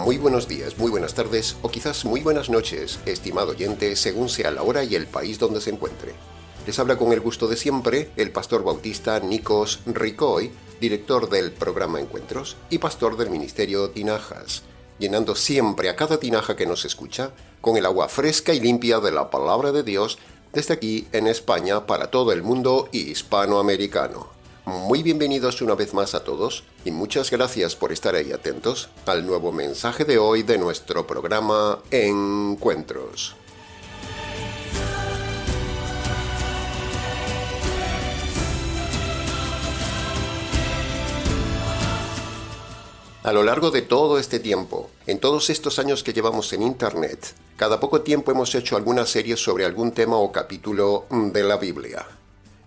Muy buenos días, muy buenas tardes o quizás muy buenas noches, estimado oyente, según sea la hora y el país donde se encuentre. Les habla con el gusto de siempre el pastor bautista Nikos Ricoy, director del programa Encuentros y pastor del ministerio Tinajas, llenando siempre a cada tinaja que nos escucha con el agua fresca y limpia de la palabra de Dios desde aquí en España para todo el mundo hispanoamericano. Muy bienvenidos una vez más a todos y muchas gracias por estar ahí atentos al nuevo mensaje de hoy de nuestro programa Encuentros. A lo largo de todo este tiempo, en todos estos años que llevamos en Internet, cada poco tiempo hemos hecho alguna serie sobre algún tema o capítulo de la Biblia.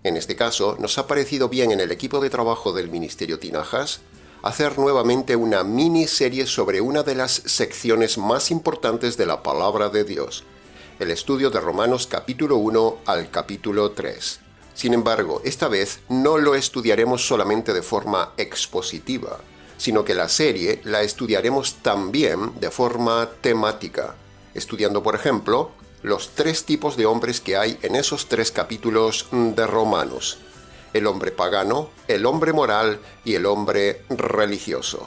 En este caso, nos ha parecido bien en el equipo de trabajo del Ministerio Tinajas hacer nuevamente una miniserie sobre una de las secciones más importantes de la Palabra de Dios, el estudio de Romanos capítulo 1 al capítulo 3. Sin embargo, esta vez no lo estudiaremos solamente de forma expositiva, sino que la serie la estudiaremos también de forma temática, estudiando, por ejemplo, los tres tipos de hombres que hay en esos tres capítulos de Romanos: el hombre pagano, el hombre moral y el hombre religioso.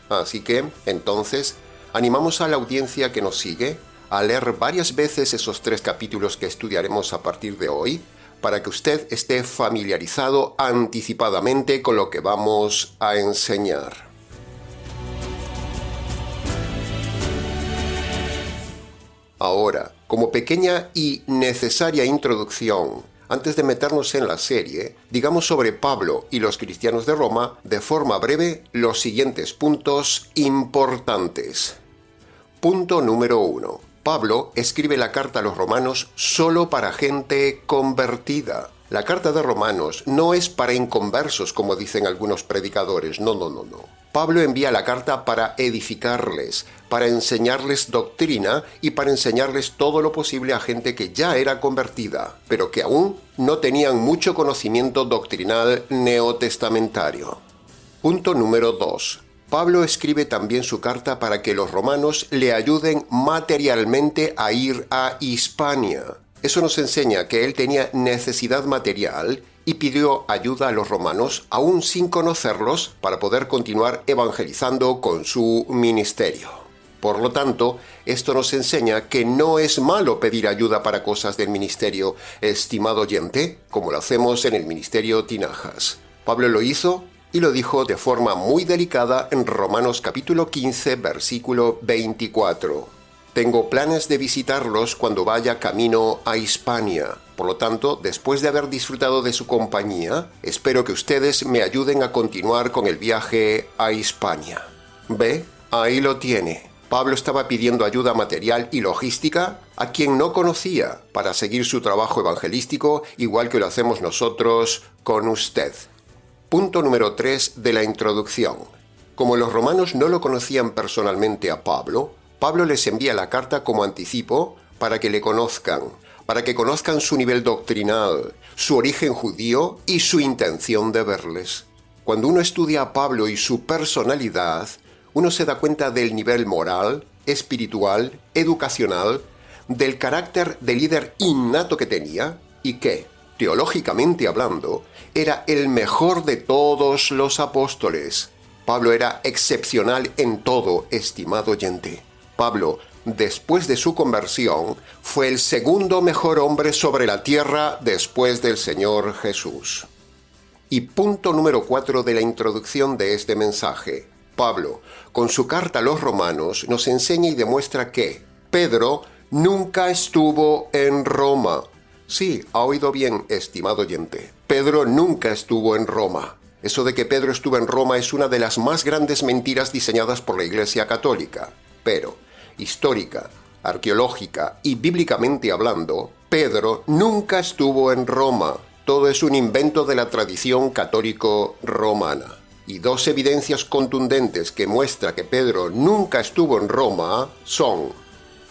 Así que, entonces, animamos a la audiencia que nos sigue a leer varias veces esos tres capítulos que estudiaremos a partir de hoy, para que usted esté familiarizado anticipadamente con lo que vamos a enseñar. Ahora, como pequeña y necesaria introducción, antes de meternos en la serie, digamos sobre Pablo y los cristianos de Roma de forma breve los siguientes puntos importantes. Punto número 1. Pablo escribe la carta a los romanos solo para gente convertida. La carta de Romanos no es para inconversos, como dicen algunos predicadores, no. Pablo envía la carta para edificarles, para enseñarles doctrina y para enseñarles todo lo posible a gente que ya era convertida, pero que aún no tenían mucho conocimiento doctrinal neotestamentario. Punto número 2. Pablo escribe también su carta para que los romanos le ayuden materialmente a ir a Hispania. Eso nos enseña que él tenía necesidad material y pidió ayuda a los romanos, aún sin conocerlos, para poder continuar evangelizando con su ministerio. Por lo tanto, esto nos enseña que no es malo pedir ayuda para cosas del ministerio, estimado oyente, como lo hacemos en el ministerio Tinajas. Pablo lo hizo y lo dijo de forma muy delicada en Romanos capítulo 15, versículo 24. Tengo planes de visitarlos cuando vaya camino a Hispania. Por lo tanto, después de haber disfrutado de su compañía, espero que ustedes me ayuden a continuar con el viaje a Hispania. ¿Ve? Ahí lo tiene. Pablo estaba pidiendo ayuda material y logística a quien no conocía para seguir su trabajo evangelístico, igual que lo hacemos nosotros con usted. Punto número 3 de la introducción. Como los romanos no lo conocían personalmente a Pablo les envía la carta como anticipo para que le conozcan, para que conozcan su nivel doctrinal, su origen judío y su intención de verles. Cuando uno estudia a Pablo y su personalidad, uno se da cuenta del nivel moral, espiritual, educacional, del carácter de líder innato que tenía y que, teológicamente hablando, era el mejor de todos los apóstoles. Pablo era excepcional en todo, estimado oyente. Pablo, después de su conversión, fue el segundo mejor hombre sobre la tierra después del Señor Jesús. Y punto número 4 de la introducción de este mensaje. Pablo, con su carta a los romanos, nos enseña y demuestra que Pedro nunca estuvo en Roma. Sí, ha oído bien, estimado oyente. Pedro nunca estuvo en Roma. Eso de que Pedro estuvo en Roma es una de las más grandes mentiras diseñadas por la Iglesia Católica. Pero, histórica, arqueológica y bíblicamente hablando, Pedro nunca estuvo en Roma. Todo es un invento de la tradición católico-romana. Y dos evidencias contundentes que muestran que Pedro nunca estuvo en Roma son: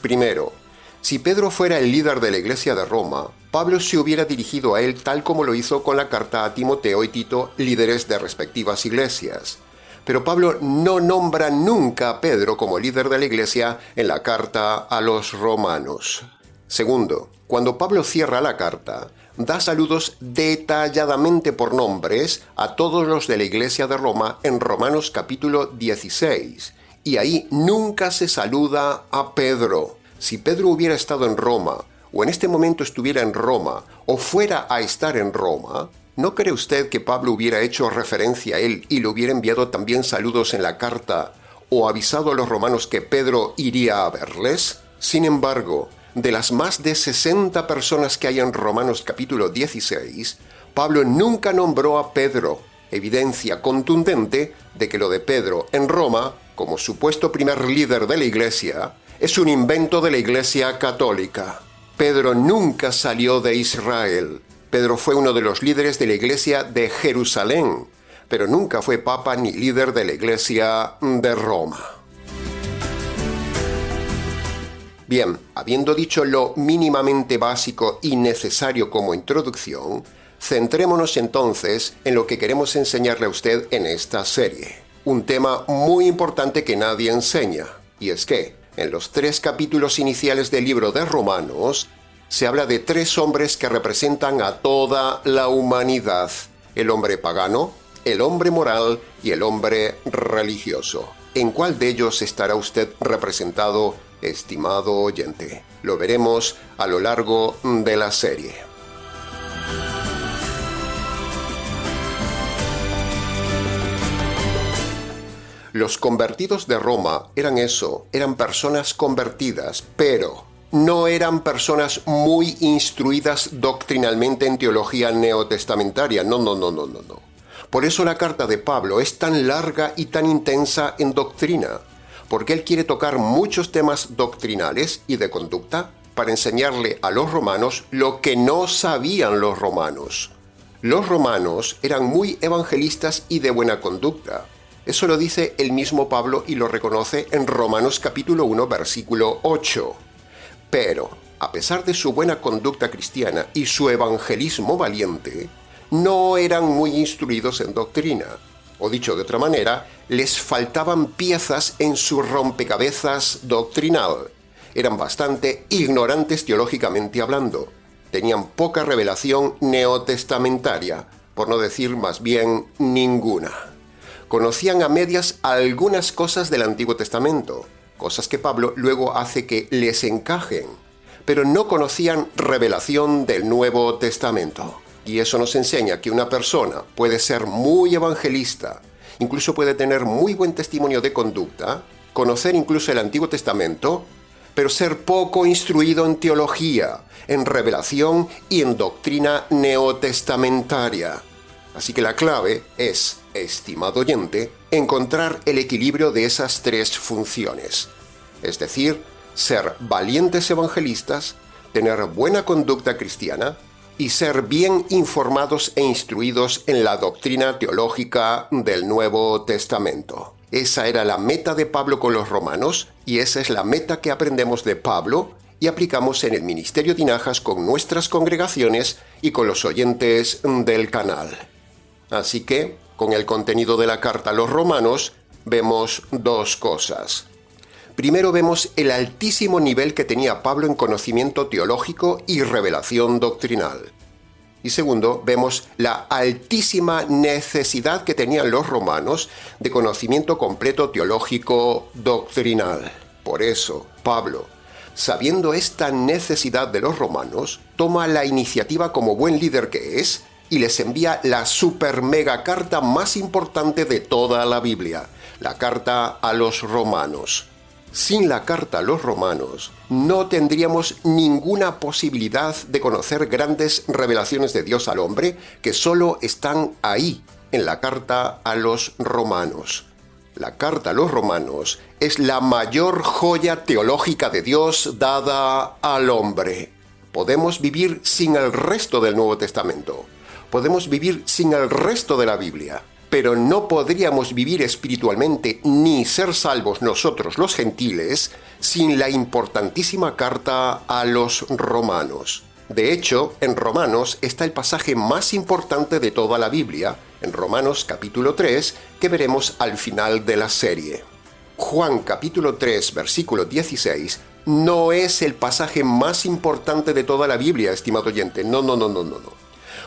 primero, si Pedro fuera el líder de la Iglesia de Roma, Pablo se hubiera dirigido a él tal como lo hizo con la carta a Timoteo y Tito, líderes de respectivas iglesias. Pero Pablo no nombra nunca a Pedro como líder de la iglesia en la carta a los romanos. Segundo, cuando Pablo cierra la carta, da saludos detalladamente por nombres a todos los de la iglesia de Roma en Romanos capítulo 16. Y ahí nunca se saluda a Pedro. Si Pedro hubiera estado en Roma, o en este momento estuviera en Roma, o fuera a estar en Roma, ¿no cree usted que Pablo hubiera hecho referencia a él y le hubiera enviado también saludos en la carta, o avisado a los romanos que Pedro iría a verles? Sin embargo, de las más de 60 personas que hay en Romanos capítulo 16, Pablo nunca nombró a Pedro, evidencia contundente de que lo de Pedro en Roma, como supuesto primer líder de la iglesia, es un invento de la iglesia católica. Pedro nunca salió de Israel. Pedro fue uno de los líderes de la iglesia de Jerusalén, pero nunca fue papa ni líder de la iglesia de Roma. Bien, habiendo dicho lo mínimamente básico y necesario como introducción, centrémonos entonces en lo que queremos enseñarle a usted en esta serie. Un tema muy importante que nadie enseña, y es que, en los 3 capítulos iniciales del libro de Romanos, se habla de 3 hombres que representan a toda la humanidad: el hombre pagano, el hombre moral y el hombre religioso. ¿En cuál de ellos estará usted representado, estimado oyente? Lo veremos a lo largo de la serie. Los convertidos de Roma eran eso, eran personas convertidas, pero no eran personas muy instruidas doctrinalmente en teología neotestamentaria. No. Por eso la carta de Pablo es tan larga y tan intensa en doctrina, porque él quiere tocar muchos temas doctrinales y de conducta para enseñarle a los romanos lo que no sabían los romanos. Los romanos eran muy evangelistas y de buena conducta. Eso lo dice el mismo Pablo y lo reconoce en Romanos capítulo 1, versículo 8. Pero, a pesar de su buena conducta cristiana y su evangelismo valiente, no eran muy instruidos en doctrina. O dicho de otra manera, les faltaban piezas en su rompecabezas doctrinal. Eran bastante ignorantes teológicamente hablando. Tenían poca revelación neotestamentaria, por no decir más bien ninguna. Conocían a medias algunas cosas del Antiguo Testamento, cosas que Pablo luego hace que les encajen, pero no conocían revelación del Nuevo Testamento. Y eso nos enseña que una persona puede ser muy evangelista, incluso puede tener muy buen testimonio de conducta, conocer incluso el Antiguo Testamento, pero ser poco instruido en teología, en revelación y en doctrina neotestamentaria. Así que la clave es, estimado oyente, encontrar el equilibrio de esas 3 funciones. Es decir, ser valientes evangelistas, tener buena conducta cristiana y ser bien informados e instruidos en la doctrina teológica del Nuevo Testamento. Esa era la meta de Pablo con los romanos y esa es la meta que aprendemos de Pablo y aplicamos en el Ministerio Tinajas con nuestras congregaciones y con los oyentes del canal. Así que, con el contenido de la carta a los romanos, vemos 2 cosas. Primero vemos el altísimo nivel que tenía Pablo en conocimiento teológico y revelación doctrinal. Y segundo, vemos la altísima necesidad que tenían los romanos de conocimiento completo teológico doctrinal. Por eso, Pablo, sabiendo esta necesidad de los romanos, toma la iniciativa como buen líder que es y les envía la super mega carta más importante de toda la Biblia, la carta a los romanos. Sin la carta a los romanos, no tendríamos ninguna posibilidad de conocer grandes revelaciones de Dios al hombre que solo están ahí, en la carta a los romanos. La carta a los romanos es la mayor joya teológica de Dios dada al hombre. Podemos vivir sin el resto del Nuevo Testamento. Podemos vivir sin el resto de la Biblia, pero no podríamos vivir espiritualmente ni ser salvos nosotros los gentiles sin la importantísima carta a los romanos. De hecho, en Romanos está el pasaje más importante de toda la Biblia, en Romanos capítulo 3, que veremos al final de la serie. Juan capítulo 3, versículo 16, no es el pasaje más importante de toda la Biblia, estimado oyente. No.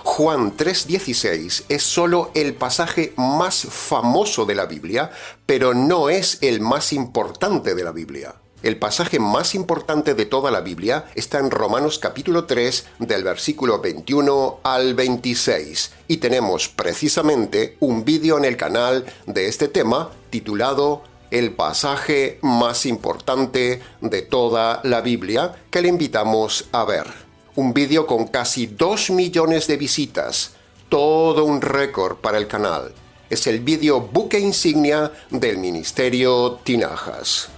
Juan 3:16 es solo el pasaje más famoso de la Biblia, pero no es el más importante de la Biblia. El pasaje más importante de toda la Biblia está en Romanos capítulo 3, del versículo 21 al 26, y tenemos precisamente un vídeo en el canal de este tema titulado El pasaje más importante de toda la Biblia, que le invitamos a ver. Un vídeo con casi 2 millones de visitas, todo un récord para el canal. Es el vídeo buque insignia del Ministerio Tinajas.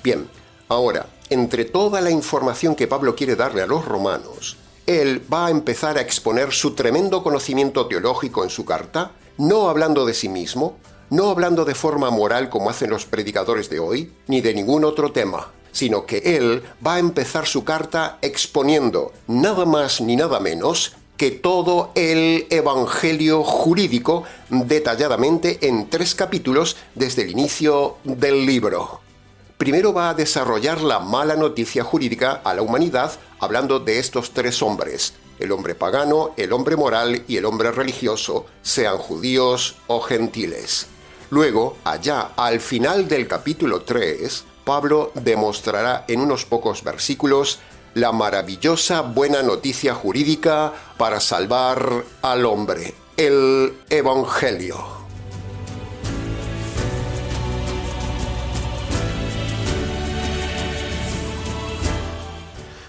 Bien, ahora, entre toda la información que Pablo quiere darle a los romanos, él va a empezar a exponer su tremendo conocimiento teológico en su carta, no hablando de sí mismo, no hablando de forma moral como hacen los predicadores de hoy, ni de ningún otro tema, sino que él va a empezar su carta exponiendo nada más ni nada menos que todo el evangelio jurídico detalladamente en 3 capítulos desde el inicio del libro. Primero va a desarrollar la mala noticia jurídica a la humanidad hablando de estos 3 hombres, el hombre pagano, el hombre moral y el hombre religioso, sean judíos o gentiles. Luego, allá al final del capítulo 3, Pablo demostrará en unos pocos versículos la maravillosa buena noticia jurídica para salvar al hombre, el Evangelio.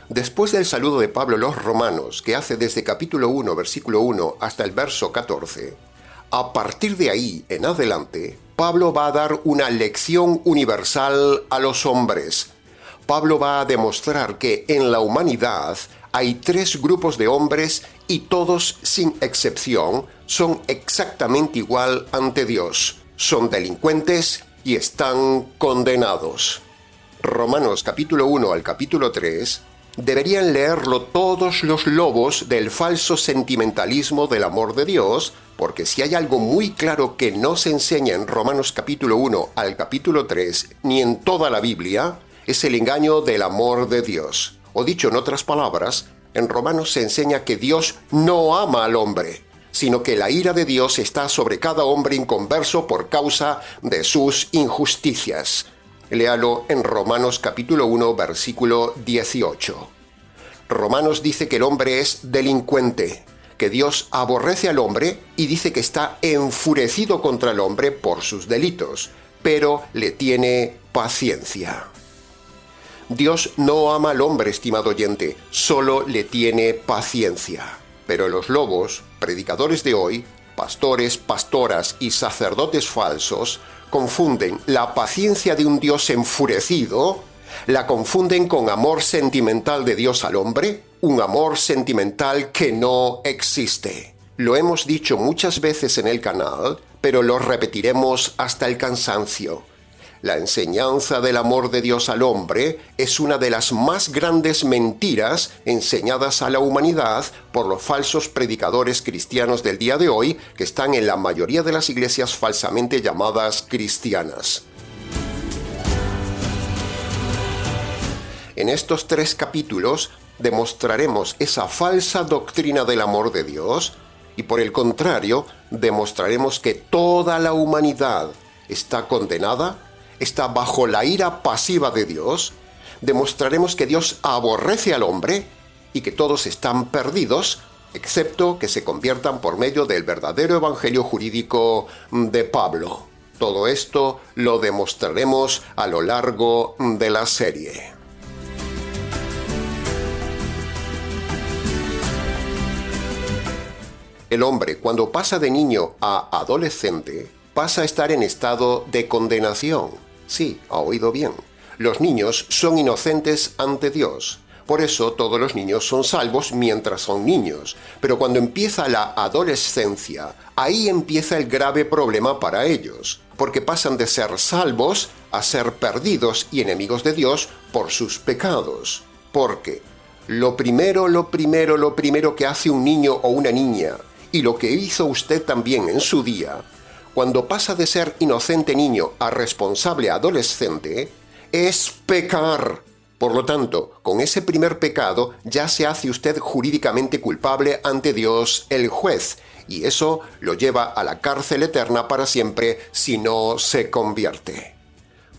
Después del saludo de Pablo a los romanos, que hace desde capítulo 1, versículo 1 hasta el verso 14, a partir de ahí en adelante, Pablo va a dar una lección universal a los hombres. Pablo va a demostrar que en la humanidad hay 3 grupos de hombres y todos, sin excepción, son exactamente igual ante Dios. Son delincuentes y están condenados. Romanos capítulo 1 al capítulo 3 deberían leerlo todos los lobos del falso sentimentalismo del amor de Dios, porque si hay algo muy claro que no se enseña en Romanos capítulo 1 al capítulo 3, ni en toda la Biblia, es el engaño del amor de Dios. O dicho en otras palabras, en Romanos se enseña que Dios no ama al hombre, sino que la ira de Dios está sobre cada hombre inconverso por causa de sus injusticias. Léalo en Romanos capítulo 1, versículo 18. Romanos dice que el hombre es delincuente, que Dios aborrece al hombre y dice que está enfurecido contra el hombre por sus delitos, pero le tiene paciencia. Dios no ama al hombre, estimado oyente, solo le tiene paciencia. Pero los lobos, predicadores de hoy, pastores, pastoras y sacerdotes falsos, confunden la paciencia de un Dios enfurecido, la confunden con amor sentimental de Dios al hombre, un amor sentimental que no existe. Lo hemos dicho muchas veces en el canal, pero lo repetiremos hasta el cansancio. La enseñanza del amor de Dios al hombre es una de las más grandes mentiras enseñadas a la humanidad por los falsos predicadores cristianos del día de hoy, que están en la mayoría de las iglesias falsamente llamadas cristianas. En estos 3 capítulos demostraremos esa falsa doctrina del amor de Dios y, por el contrario, demostraremos que toda la humanidad está condenada, está bajo la ira pasiva de Dios. Demostraremos que Dios aborrece al hombre y que todos están perdidos, excepto que se conviertan por medio del verdadero evangelio jurídico de Pablo. Todo esto lo demostraremos a lo largo de la serie. El hombre, cuando pasa de niño a adolescente, pasa a estar en estado de condenación. Sí, ha oído bien. Los niños son inocentes ante Dios. Por eso todos los niños son salvos mientras son niños. Pero cuando empieza la adolescencia, ahí empieza el grave problema para ellos, porque pasan de ser salvos a ser perdidos y enemigos de Dios por sus pecados. Porque lo primero que hace un niño o una niña, y lo que hizo usted también en su día, cuando pasa de ser inocente niño a responsable adolescente, es pecar. Por lo tanto, con ese primer pecado ya se hace usted jurídicamente culpable ante Dios el juez, y eso lo lleva a la cárcel eterna para siempre si no se convierte.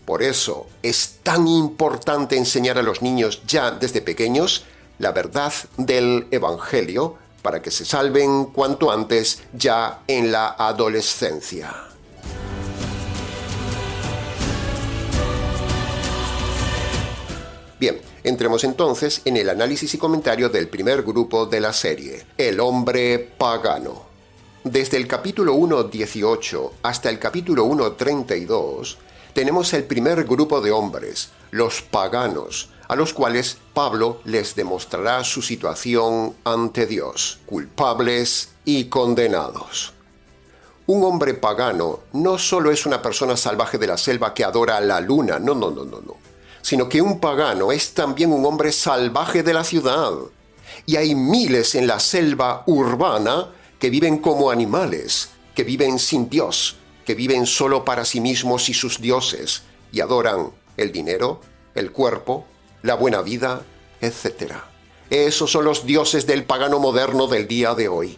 Por eso es tan importante enseñar a los niños ya desde pequeños la verdad del Evangelio para que se salven cuanto antes ya en la adolescencia. Bien, entremos entonces en el análisis y comentario del primer grupo de la serie, el hombre pagano. Desde el capítulo 1:18 hasta el capítulo 1:32, tenemos el primer grupo de hombres, los paganos, a los cuales Pablo les demostrará su situación ante Dios, culpables y condenados. Un hombre pagano no solo es una persona salvaje de la selva que adora a la luna, no, sino que un pagano es también un hombre salvaje de la ciudad. Y hay miles en la selva urbana que viven como animales, que viven sin Dios, que viven solo para sí mismos y sus dioses, y adoran el dinero, el cuerpo, la buena vida, etc. Esos son los dioses del pagano moderno del día de hoy.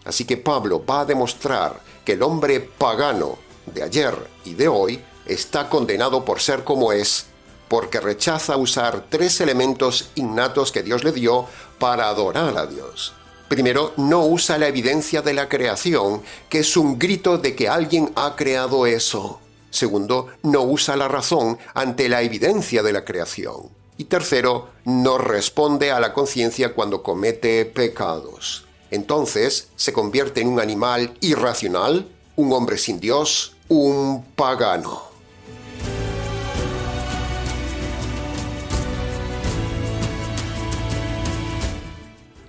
Así que Pablo va a demostrar que el hombre pagano de ayer y de hoy está condenado por ser como es, porque rechaza usar tres elementos innatos que Dios le dio para adorar a Dios. Primero, no usa la evidencia de la creación, que es un grito de que alguien ha creado eso. Segundo, no usa la razón ante la evidencia de la creación. Y tercero, no responde a la conciencia cuando comete pecados. Entonces, se convierte en un animal irracional, un hombre sin Dios, un pagano.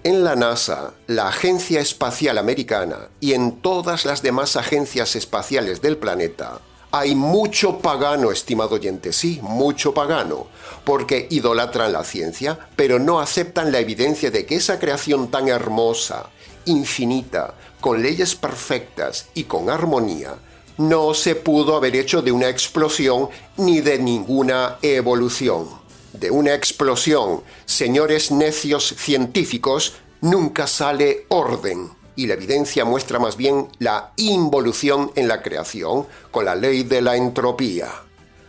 En la NASA, la Agencia Espacial Americana y en todas las demás agencias espaciales del planeta, hay mucho pagano, estimado oyente, sí, mucho pagano, porque idolatran la ciencia, pero no aceptan la evidencia de que esa creación tan hermosa, infinita, con leyes perfectas y con armonía, no se pudo haber hecho de una explosión ni de ninguna evolución. De una explosión, señores necios científicos, nunca sale orden, y la evidencia muestra más bien la involución en la creación con la ley de la entropía.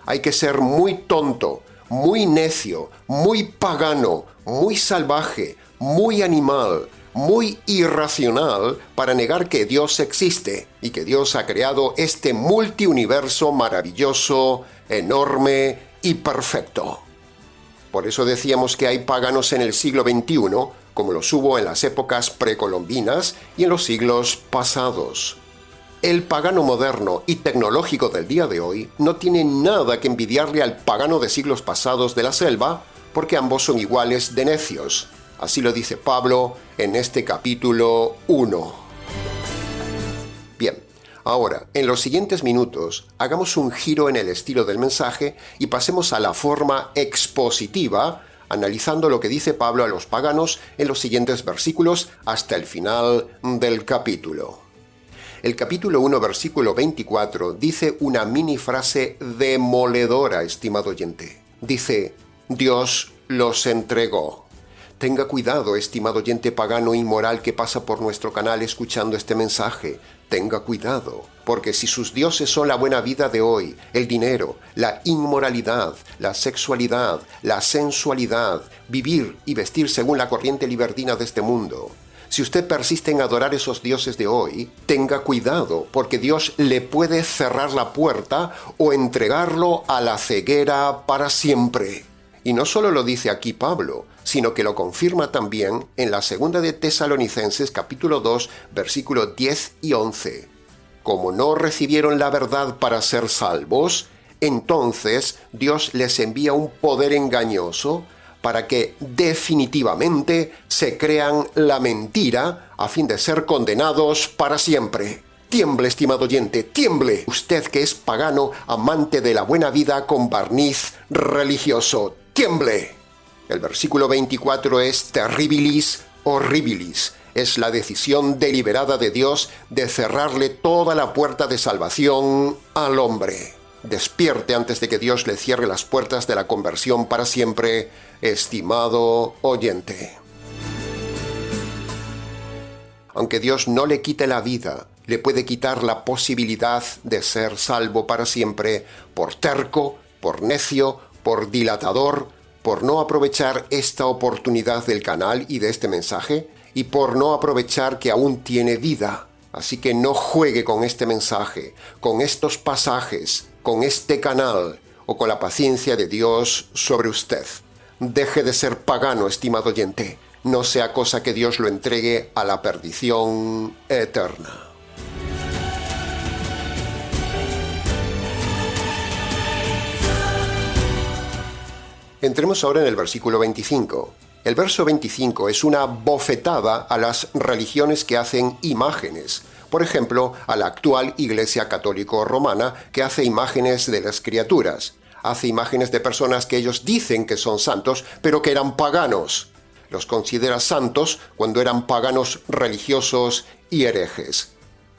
Hay que ser muy tonto, muy necio, muy pagano, muy salvaje, muy animal, muy irracional para negar que Dios existe y que Dios ha creado este multiuniverso maravilloso, enorme y perfecto. Por eso decíamos que hay paganos en el siglo XXI, como los hubo en las épocas precolombinas y en los siglos pasados. El pagano moderno y tecnológico del día de hoy no tiene nada que envidiarle al pagano de siglos pasados de la selva, porque ambos son iguales de necios. Así lo dice Pablo en este capítulo 1. Bien. Ahora, en los siguientes minutos, hagamos un giro en el estilo del mensaje y pasemos a la forma expositiva, analizando lo que dice Pablo a los paganos en los siguientes versículos hasta el final del capítulo. El capítulo 1, versículo 24, dice una mini frase demoledora, estimado oyente. Dice, Dios los entregó. Tenga cuidado, estimado oyente pagano inmoral que pasa por nuestro canal escuchando este mensaje. Tenga cuidado, porque si sus dioses son la buena vida de hoy, el dinero, la inmoralidad, la sexualidad, la sensualidad, vivir y vestir según la corriente libertina de este mundo, si usted persiste en adorar esos dioses de hoy, tenga cuidado, porque Dios le puede cerrar la puerta o entregarlo a la ceguera para siempre. Y no solo lo dice aquí Pablo, sino que lo confirma también en la segunda de Tesalonicenses capítulo 2, versículos 10 y 11. Como no recibieron la verdad para ser salvos, entonces Dios les envía un poder engañoso para que definitivamente se crean la mentira a fin de ser condenados para siempre. Tiemble, estimado oyente, tiemble. Usted que es pagano, amante de la buena vida con barniz religioso, tiemble. El versículo 24 es terribilis horribilis. Es la decisión deliberada de Dios de cerrarle toda la puerta de salvación al hombre. Despierte antes de que Dios le cierre las puertas de la conversión para siempre, estimado oyente. Aunque Dios no le quite la vida, le puede quitar la posibilidad de ser salvo para siempre por terco, por necio, por dilatador, por no aprovechar esta oportunidad del canal y de este mensaje, y por no aprovechar que aún tiene vida. Así que no juegue con este mensaje, con estos pasajes, con este canal o con la paciencia de Dios sobre usted. Deje de ser pagano, estimado oyente. No sea cosa que Dios lo entregue a la perdición eterna. Entremos ahora en el versículo 25. El verso 25 es una bofetada a las religiones que hacen imágenes. Por ejemplo, a la actual Iglesia Católica Romana, que hace imágenes de las criaturas. Hace imágenes de personas que ellos dicen que son santos, pero que eran paganos. Los considera santos cuando eran paganos religiosos y herejes.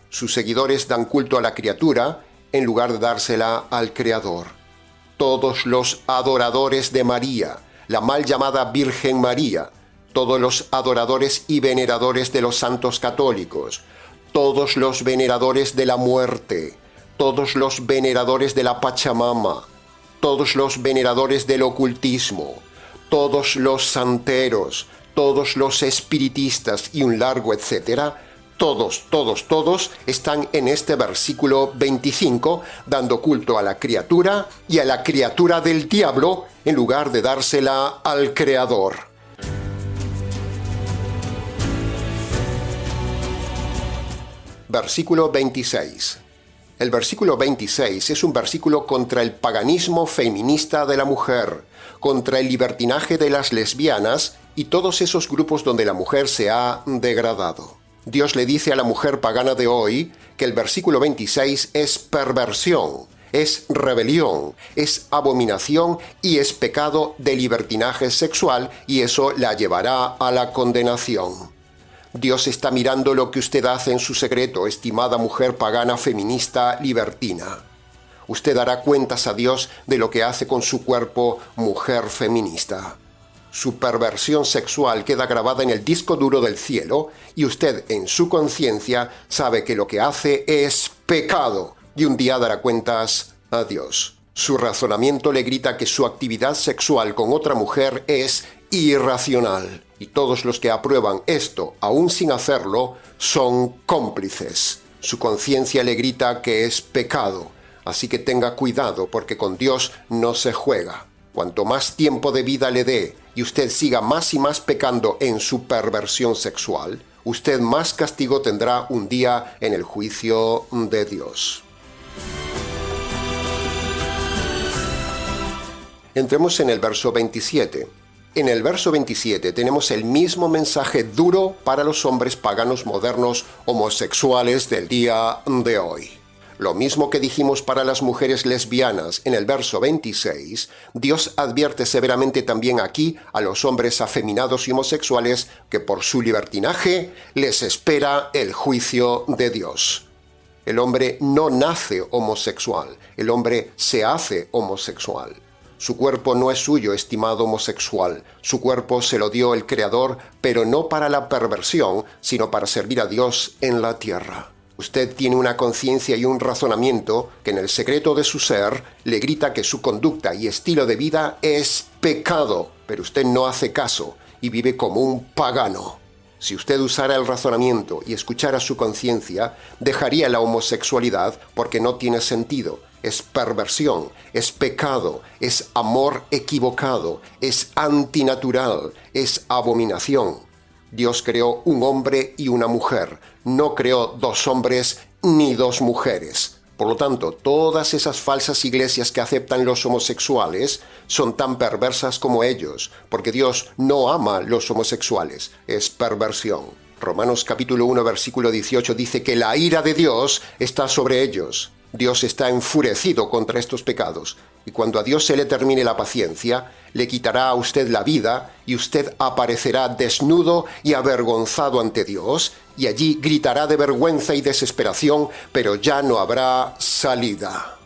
Sus seguidores dan culto a la criatura en lugar de dársela al Creador. Todos los adoradores de María, la mal llamada Virgen María, todos los adoradores y veneradores de los santos católicos, todos los veneradores de la muerte, todos los veneradores de la Pachamama, todos los veneradores del ocultismo, todos los santeros, todos los espiritistas y un largo etcétera, todos están en este versículo 25 dando culto a la criatura y a la criatura del diablo en lugar de dársela al Creador. Versículo 26. El versículo 26 es un versículo contra el paganismo feminista de la mujer, contra el libertinaje de las lesbianas y todos esos grupos donde la mujer se ha degradado. Dios le dice a la mujer pagana de hoy que el versículo 26 es perversión, es rebelión, es abominación y es pecado de libertinaje sexual y eso la llevará a la condenación. Dios está mirando lo que usted hace en su secreto, estimada mujer pagana feminista libertina. Usted dará cuentas a Dios de lo que hace con su cuerpo, mujer feminista. Su perversión sexual queda grabada en el disco duro del cielo y usted en su conciencia sabe que lo que hace es pecado y un día dará cuentas a Dios. Su razonamiento le grita que su actividad sexual con otra mujer es irracional y todos los que aprueban esto, aún sin hacerlo, son cómplices. Su conciencia le grita que es pecado, así que tenga cuidado porque con Dios no se juega. Cuanto más tiempo de vida le dé y usted siga más y más pecando en su perversión sexual, usted más castigo tendrá un día en el juicio de Dios. Entremos en el verso 27. En el verso 27 tenemos el mismo mensaje duro para los hombres paganos modernos homosexuales del día de hoy. Lo mismo que dijimos para las mujeres lesbianas en el verso 26, Dios advierte severamente también aquí a los hombres afeminados y homosexuales que por su libertinaje les espera el juicio de Dios. El hombre no nace homosexual, el hombre se hace homosexual. Su cuerpo no es suyo, estimado homosexual. Su cuerpo se lo dio el Creador, pero no para la perversión, sino para servir a Dios en la tierra. Usted tiene una conciencia y un razonamiento que en el secreto de su ser le grita que su conducta y estilo de vida es pecado, pero usted no hace caso y vive como un pagano. Si usted usara el razonamiento y escuchara su conciencia, dejaría la homosexualidad porque no tiene sentido. Es perversión, es pecado, es amor equivocado, es antinatural, es abominación. Dios creó un hombre y una mujer, no creó dos hombres ni dos mujeres. Por lo tanto, todas esas falsas iglesias que aceptan los homosexuales son tan perversas como ellos, porque Dios no ama los homosexuales, es perversión. Romanos capítulo 1, versículo 18 dice que la ira de Dios está sobre ellos. Dios está enfurecido contra estos pecados, y cuando a Dios se le termine la paciencia, le quitará a usted la vida y usted aparecerá desnudo y avergonzado ante Dios, y allí gritará de vergüenza y desesperación, pero ya no habrá salida.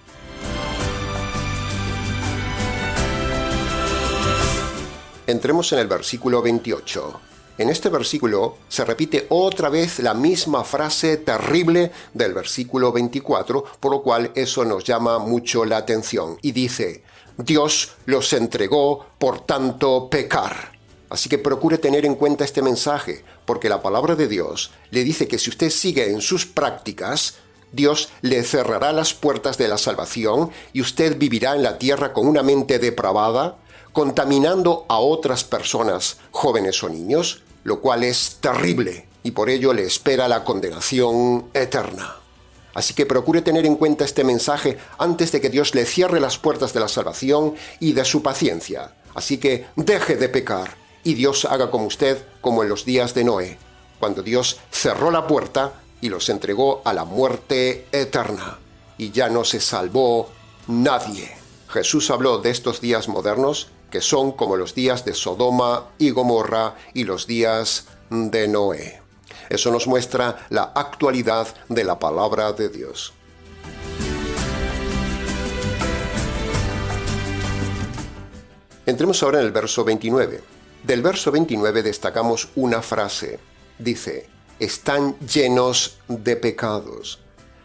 Entremos en el versículo 28. En este versículo se repite otra vez la misma frase terrible del versículo 24, por lo cual eso nos llama mucho la atención. Y dice, Dios los entregó por tanto pecar. Así que procure tener en cuenta este mensaje, porque la palabra de Dios le dice que si usted sigue en sus prácticas, Dios le cerrará las puertas de la salvación y usted vivirá en la tierra con una mente depravada, contaminando a otras personas, jóvenes o niños, lo cual es terrible y por ello le espera la condenación eterna. Así que procure tener en cuenta este mensaje antes de que Dios le cierre las puertas de la salvación y de su paciencia. Así que deje de pecar y Dios haga con usted como en los días de Noé, cuando Dios cerró la puerta y los entregó a la muerte eterna. Y ya no se salvó nadie. Jesús habló de estos días modernos que son como los días de Sodoma y Gomorra y los días de Noé. Eso nos muestra la actualidad de la palabra de Dios. Entremos ahora en el verso 29. Del verso 29 destacamos una frase. Dice, están llenos de pecados.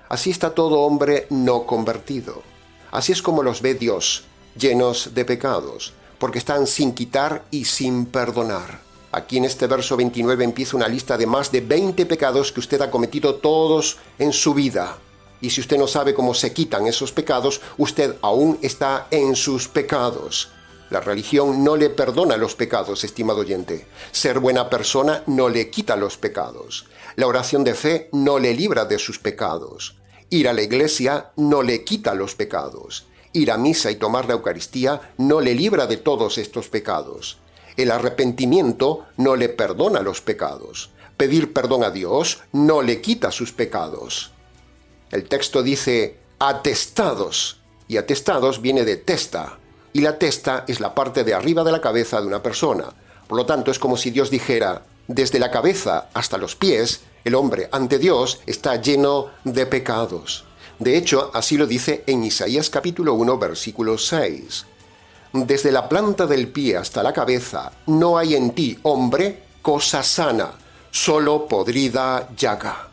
Así está todo hombre no convertido. Así es como los ve Dios, llenos de pecados, porque están sin quitar y sin perdonar. Aquí en este verso 29 empieza una lista de más de 20 pecados que usted ha cometido todos en su vida. Y si usted no sabe cómo se quitan esos pecados, usted aún está en sus pecados. La religión no le perdona los pecados, estimado oyente. Ser buena persona no le quita los pecados. La oración de fe no le libra de sus pecados. Ir a la iglesia no le quita los pecados. Ir a misa y tomar la Eucaristía no le libra de todos estos pecados. El arrepentimiento no le perdona los pecados. Pedir perdón a Dios no le quita sus pecados. El texto dice atestados, y atestados viene de testa, y la testa es la parte de arriba de la cabeza de una persona. Por lo tanto, es como si Dios dijera, desde la cabeza hasta los pies, el hombre ante Dios está lleno de pecados. De hecho, así lo dice en Isaías capítulo 1, versículo 6. Desde la planta del pie hasta la cabeza no hay en ti, hombre, cosa sana, solo podrida llaga.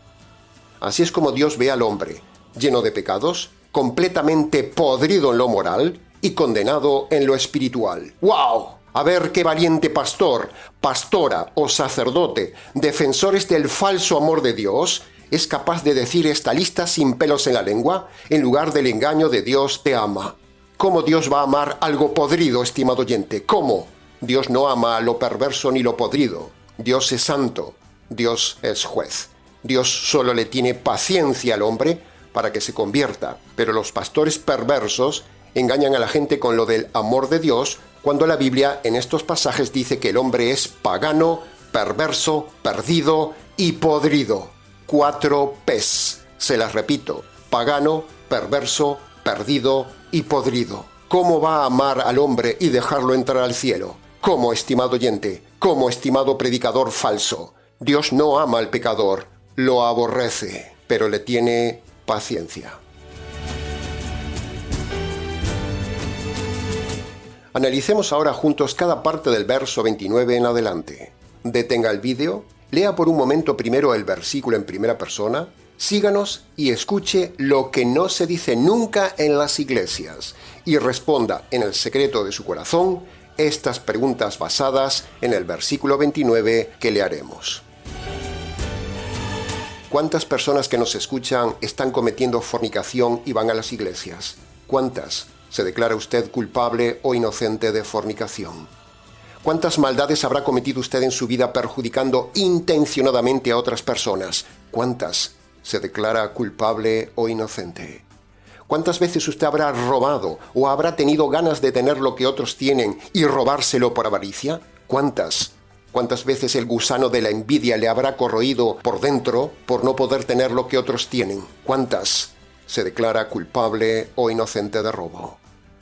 Así es como Dios ve al hombre, lleno de pecados, completamente podrido en lo moral y condenado en lo espiritual. ¡Wow! A ver qué valiente pastor, pastora o sacerdote, defensores del falso amor de Dios, es capaz de decir esta lista sin pelos en la lengua, en lugar del engaño de Dios te ama. ¿Cómo Dios va a amar algo podrido, estimado oyente? ¿Cómo? Dios no ama lo perverso ni lo podrido. Dios es santo. Dios es juez. Dios solo le tiene paciencia al hombre para que se convierta. Pero los pastores perversos engañan a la gente con lo del amor de Dios, cuando la Biblia en estos pasajes dice que el hombre es pagano, perverso, perdido y podrido. 4 P's. Se las repito. Pagano, perverso, perdido y podrido. ¿Cómo va a amar al hombre y dejarlo entrar al cielo? ¿Cómo, estimado oyente? ¿Cómo, estimado predicador falso? Dios no ama al pecador, lo aborrece, pero le tiene paciencia. Analicemos ahora juntos cada parte del verso 29 en adelante. Detenga el vídeo, lea por un momento primero el versículo en primera persona, síganos y escuche lo que no se dice nunca en las iglesias y responda en el secreto de su corazón estas preguntas basadas en el versículo 29 que le haremos. ¿Cuántas personas que nos escuchan están cometiendo fornicación y van a las iglesias? ¿Cuántas se declara usted culpable o inocente de fornicación? ¿Cuántas maldades habrá cometido usted en su vida perjudicando intencionadamente a otras personas? ¿Cuántas se declara culpable o inocente? ¿Cuántas veces usted habrá robado o habrá tenido ganas de tener lo que otros tienen y robárselo por avaricia? ¿Cuántas? ¿Cuántas veces el gusano de la envidia le habrá corroído por dentro por no poder tener lo que otros tienen? ¿Cuántas? Se declara culpable o inocente de robo.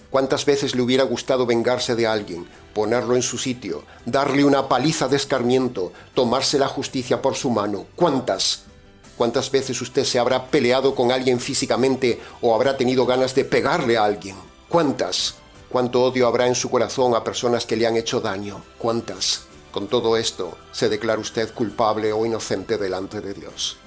¿Cuántas veces le hubiera gustado vengarse de alguien, ponerlo en su sitio, darle una paliza de escarmiento, tomarse la justicia por su mano? ¿Cuántas? ¿Cuántas veces usted se habrá peleado con alguien físicamente o habrá tenido ganas de pegarle a alguien? ¿Cuántas? ¿Cuánto odio habrá en su corazón a personas que le han hecho daño? ¿Cuántas? Con todo esto, ¿se declara usted culpable o inocente delante de Dios?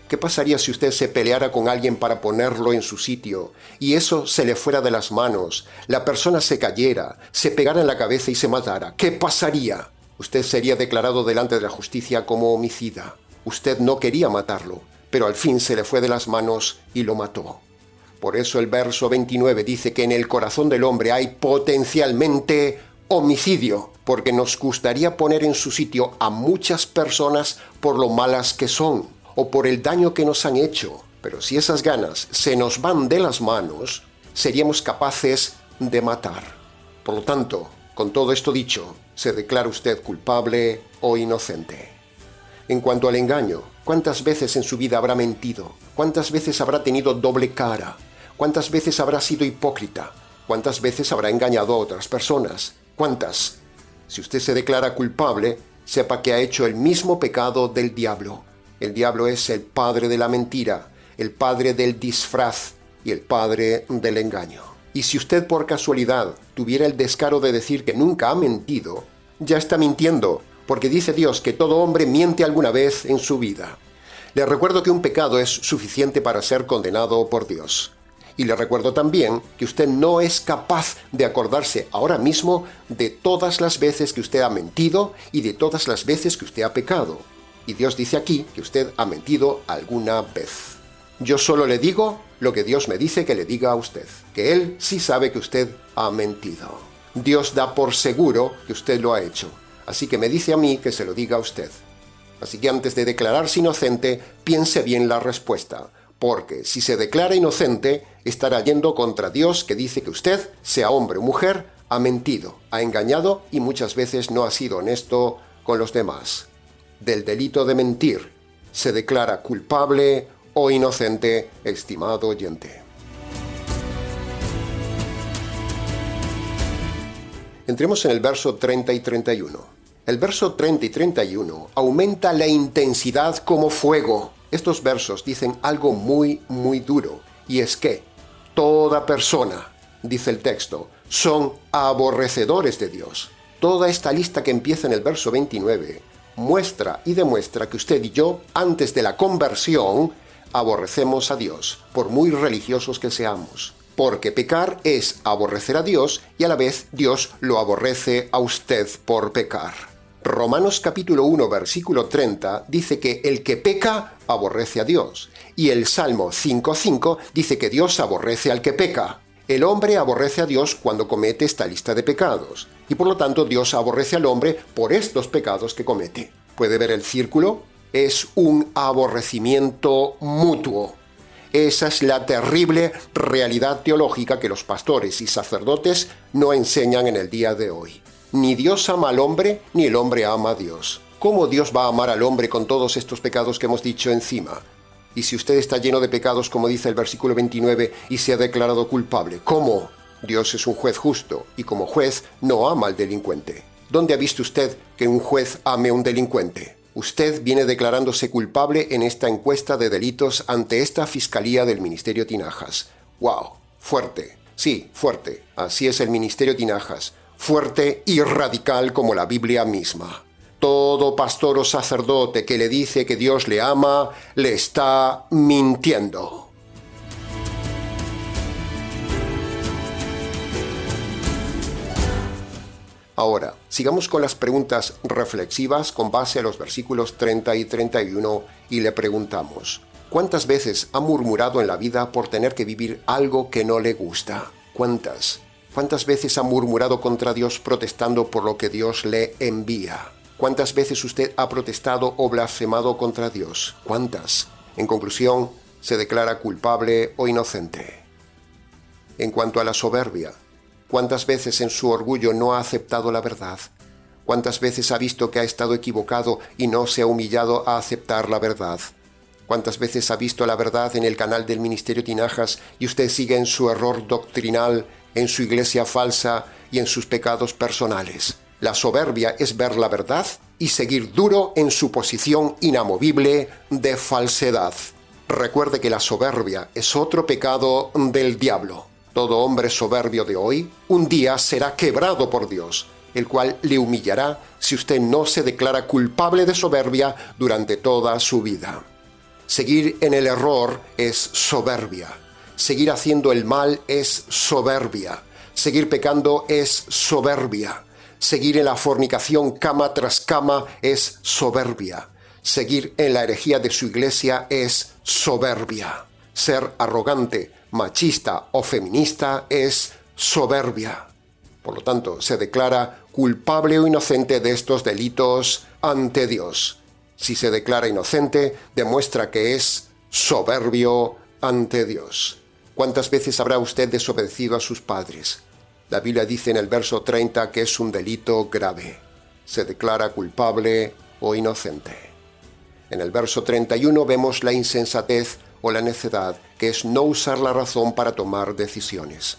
¿Qué pasaría si usted se peleara con alguien para ponerlo en su sitio y eso se le fuera de las manos, la persona se cayera, se pegara en la cabeza y se matara? ¿Qué pasaría? Usted sería declarado delante de la justicia como homicida. Usted no quería matarlo, pero al fin se le fue de las manos y lo mató. Por eso el verso 29 dice que en el corazón del hombre hay potencialmente homicidio, porque nos gustaría poner en su sitio a muchas personas por lo malas que son o por el daño que nos han hecho. Pero si esas ganas se nos van de las manos, seríamos capaces de matar. Por lo tanto, con todo esto dicho, ¿se declara usted culpable o inocente? En cuanto al engaño, ¿cuántas veces en su vida habrá mentido? ¿Cuántas veces habrá tenido doble cara? ¿Cuántas veces habrá sido hipócrita? ¿Cuántas veces habrá engañado a otras personas? ¿Cuántas? Si usted se declara culpable, sepa que ha hecho el mismo pecado del diablo. El diablo es el padre de la mentira, el padre del disfraz y el padre del engaño. Y si usted por casualidad tuviera el descaro de decir que nunca ha mentido, ya está mintiendo, porque dice Dios que todo hombre miente alguna vez en su vida. Le recuerdo que un pecado es suficiente para ser condenado por Dios. Y le recuerdo también que usted no es capaz de acordarse ahora mismo de todas las veces que usted ha mentido y de todas las veces que usted ha pecado. Y Dios dice aquí que usted ha mentido alguna vez. Yo solo le digo lo que Dios me dice que le diga a usted, que Él sí sabe que usted ha mentido. Dios da por seguro que usted lo ha hecho, así que me dice a mí que se lo diga a usted. Así que antes de declararse inocente, piense bien la respuesta, porque si se declara inocente, estará yendo contra Dios que dice que usted, sea hombre o mujer, ha mentido, ha engañado y muchas veces no ha sido honesto con los demás. Del delito de mentir, ¿se declara culpable o inocente, estimado oyente? Entremos en el verso 30 y 31. El verso 30 y 31 aumenta la intensidad como fuego. Estos versos dicen algo muy duro, y es que toda persona, dice el texto, son aborrecedores de Dios. Toda esta lista que empieza en el verso 29 muestra y demuestra que usted y yo, antes de la conversión, aborrecemos a Dios, por muy religiosos que seamos. Porque pecar es aborrecer a Dios y a la vez Dios lo aborrece a usted por pecar. Romanos capítulo 1, versículo 30 dice que el que peca aborrece a Dios. Y el Salmo 5:5 dice que Dios aborrece al que peca. El hombre aborrece a Dios cuando comete esta lista de pecados, y por lo tanto Dios aborrece al hombre por estos pecados que comete. ¿Puede ver el círculo? Es un aborrecimiento mutuo. Esa es la terrible realidad teológica que los pastores y sacerdotes no enseñan en el día de hoy. Ni Dios ama al hombre, ni el hombre ama a Dios. ¿Cómo Dios va a amar al hombre con todos estos pecados que hemos dicho encima? Y si usted está lleno de pecados, como dice el versículo 29, y se ha declarado culpable, ¿cómo? Dios es un juez justo, y como juez no ama al delincuente. ¿Dónde ha visto usted que un juez ame a un delincuente? Usted viene declarándose culpable en esta encuesta de delitos ante esta Fiscalía del Ministerio Tinajas. ¡Wow! Fuerte. Sí, fuerte. Así es el Ministerio Tinajas. Fuerte y radical como la Biblia misma. Todo pastor o sacerdote que le dice que Dios le ama, le está mintiendo. Ahora, sigamos con las preguntas reflexivas con base a los versículos 30 y 31 y le preguntamos, ¿cuántas veces ha murmurado en la vida por tener que vivir algo que no le gusta? ¿Cuántas? ¿Cuántas veces ha murmurado contra Dios protestando por lo que Dios le envía? ¿Cuántas veces usted ha protestado o blasfemado contra Dios? ¿Cuántas? En conclusión, ¿se declara culpable o inocente? En cuanto a la soberbia, ¿cuántas veces en su orgullo no ha aceptado la verdad? ¿Cuántas veces ha visto que ha estado equivocado y no se ha humillado a aceptar la verdad? ¿Cuántas veces ha visto la verdad en el canal del Ministerio Tinajas y usted sigue en su error doctrinal, en su iglesia falsa y en sus pecados personales? La soberbia es ver la verdad y seguir duro en su posición inamovible de falsedad. Recuerde que la soberbia es otro pecado del diablo. Todo hombre soberbio de hoy, un día será quebrado por Dios, el cual le humillará si usted no se declara culpable de soberbia durante toda su vida. Seguir en el error es soberbia. Seguir haciendo el mal es soberbia. Seguir pecando es soberbia. Seguir en la fornicación cama tras cama es soberbia. Seguir en la herejía de su iglesia es soberbia. Ser arrogante, machista o feminista es soberbia. Por lo tanto, se declara culpable o inocente de estos delitos ante Dios. Si se declara inocente, demuestra que es soberbio ante Dios. ¿Cuántas veces habrá usted desobedecido a sus padres? La Biblia dice en el verso 30 que es un delito grave. Se declara culpable o inocente. En el verso 31 vemos la insensatez o la necedad, que es no usar la razón para tomar decisiones.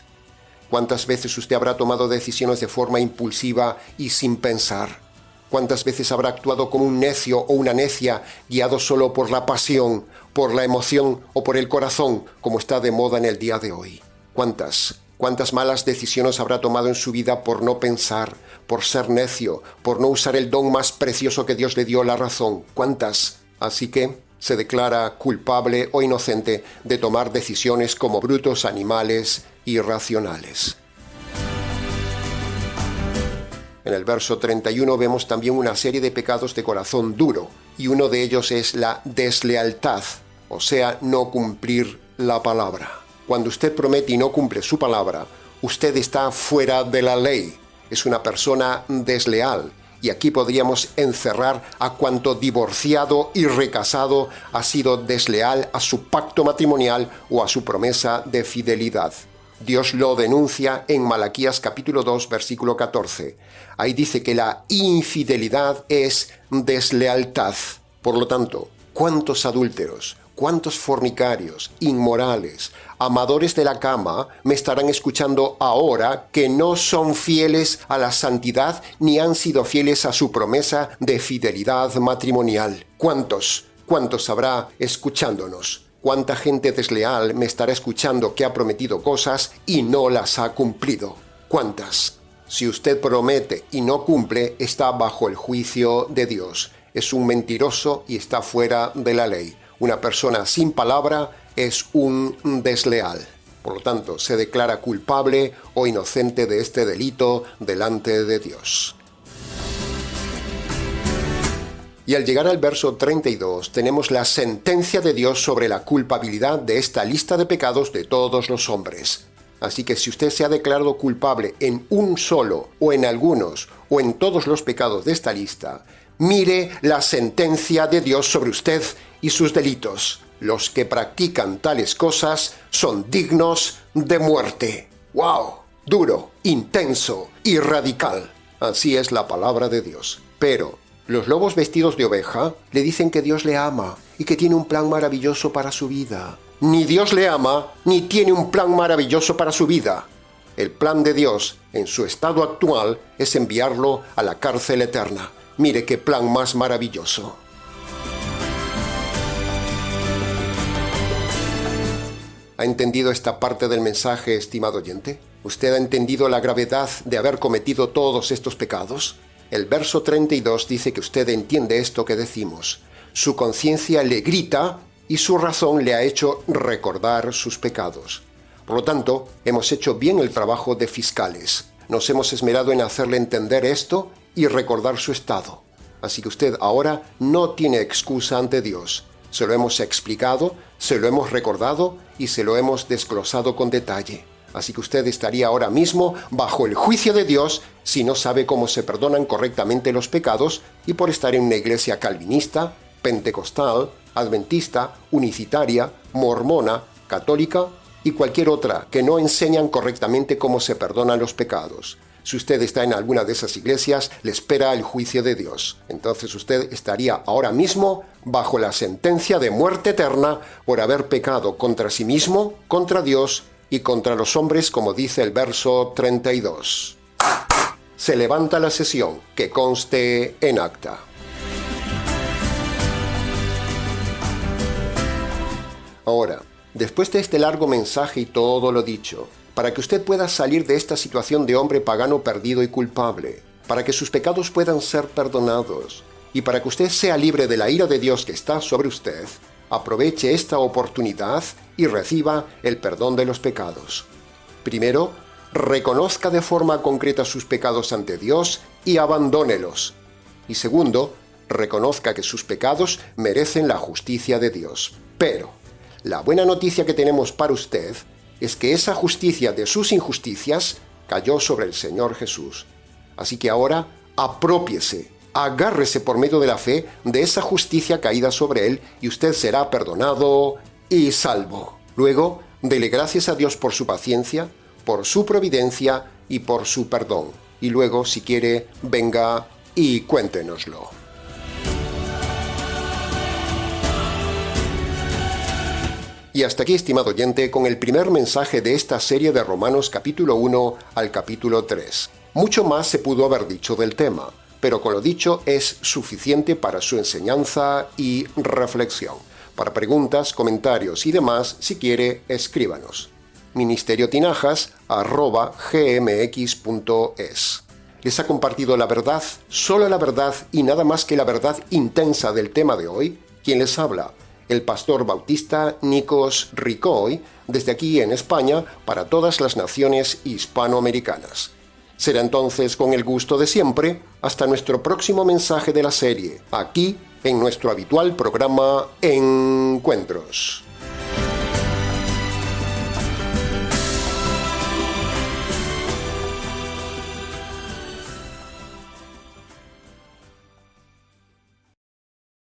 ¿Cuántas veces usted habrá tomado decisiones de forma impulsiva y sin pensar? ¿Cuántas veces habrá actuado como un necio o una necia, guiado solo por la pasión, por la emoción o por el corazón, como está de moda en el día de hoy? ¿Cuántas malas decisiones habrá tomado en su vida por no pensar, por ser necio, por no usar el don más precioso que Dios le dio, la razón? ¿Cuántas? Así que se declara culpable o inocente de tomar decisiones como brutos animales irracionales. En el verso 31 vemos también una serie de pecados de corazón duro, y uno de ellos es la deslealtad, o sea, no cumplir la palabra. Cuando usted promete y no cumple su palabra, usted está fuera de la ley, es una persona desleal, y aquí podríamos encerrar a cuanto divorciado y recasado ha sido desleal a su pacto matrimonial o a su promesa de fidelidad. Dios lo denuncia en Malaquías capítulo 2, versículo 14. Ahí dice que la infidelidad es deslealtad. Por lo tanto, ¿cuántos adúlteros, cuántos fornicarios, inmorales, amadores de la cama me estarán escuchando ahora que no son fieles a la santidad ni han sido fieles a su promesa de fidelidad matrimonial? ¿Cuántos habrá escuchándonos? ¿Cuánta gente desleal me estará escuchando que ha prometido cosas y no las ha cumplido? ¿Cuántas? Si usted promete y no cumple, está bajo el juicio de Dios. Es un mentiroso y está fuera de la ley. Una persona sin palabra es un desleal. Por lo tanto, se declara culpable o inocente de este delito delante de Dios. Y al llegar al verso 32 tenemos la sentencia de Dios sobre la culpabilidad de esta lista de pecados de todos los hombres. Así que si usted se ha declarado culpable en un solo, o en algunos, o en todos los pecados de esta lista, mire la sentencia de Dios sobre usted y sus delitos. Los que practican tales cosas son dignos de muerte. ¡Wow! Duro, intenso y radical. Así es la palabra de Dios. Pero los lobos vestidos de oveja le dicen que Dios le ama y que tiene un plan maravilloso para su vida. Ni Dios le ama, ni tiene un plan maravilloso para su vida. El plan de Dios, en su estado actual, es enviarlo a la cárcel eterna. Mire qué plan más maravilloso. ¿Ha entendido esta parte del mensaje, estimado oyente? ¿Usted ha entendido la gravedad de haber cometido todos estos pecados? El verso 32 dice que usted entiende esto que decimos. Su conciencia le grita y su razón le ha hecho recordar sus pecados. Por lo tanto, hemos hecho bien el trabajo de fiscales. Nos hemos esmerado en hacerle entender esto y recordar su estado. Así que usted ahora no tiene excusa ante Dios. Se lo hemos explicado, se lo hemos recordado y se lo hemos desglosado con detalle. Así que usted estaría ahora mismo bajo el juicio de Dios si no sabe cómo se perdonan correctamente los pecados y por estar en una iglesia calvinista, pentecostal, adventista, unicitaria, mormona, católica y cualquier otra que no enseñan correctamente cómo se perdonan los pecados. Si usted está en alguna de esas iglesias, le espera el juicio de Dios. Entonces usted estaría ahora mismo bajo la sentencia de muerte eterna por haber pecado contra sí mismo, contra Dios y contra los hombres, como dice el verso 32. Se levanta la sesión, que conste en acta. Ahora, después de este largo mensaje y todo lo dicho, para que usted pueda salir de esta situación de hombre pagano perdido y culpable, para que sus pecados puedan ser perdonados, y para que usted sea libre de la ira de Dios que está sobre usted, aproveche esta oportunidad y reciba el perdón de los pecados. Primero, reconozca de forma concreta sus pecados ante Dios y abandónelos. Y segundo, reconozca que sus pecados merecen la justicia de Dios. Pero la buena noticia que tenemos para usted es que esa justicia de sus injusticias cayó sobre el Señor Jesús. Así que ahora apropiese, agárrese por medio de la fe de esa justicia caída sobre él y usted será perdonado y salvo. Luego, dele gracias a Dios por su paciencia, por su providencia y por su perdón. Y luego, si quiere, venga y cuéntenoslo. Y hasta aquí, estimado oyente, con el primer mensaje de esta serie de Romanos capítulo 1 al capítulo 3. Mucho más se pudo haber dicho del tema, pero con lo dicho es suficiente para su enseñanza y reflexión. Para preguntas, comentarios y demás, si quiere, escríbanos. ministeriotinajas@gmx.es. ¿Les ha compartido la verdad, solo la verdad y nada más que la verdad intensa del tema de hoy? ¿Quién les habla? El pastor bautista Nikos Ricoy, desde aquí en España, para todas las naciones hispanoamericanas. Será entonces con el gusto de siempre, hasta nuestro próximo mensaje de la serie, aquí en nuestro habitual programa Encuentros.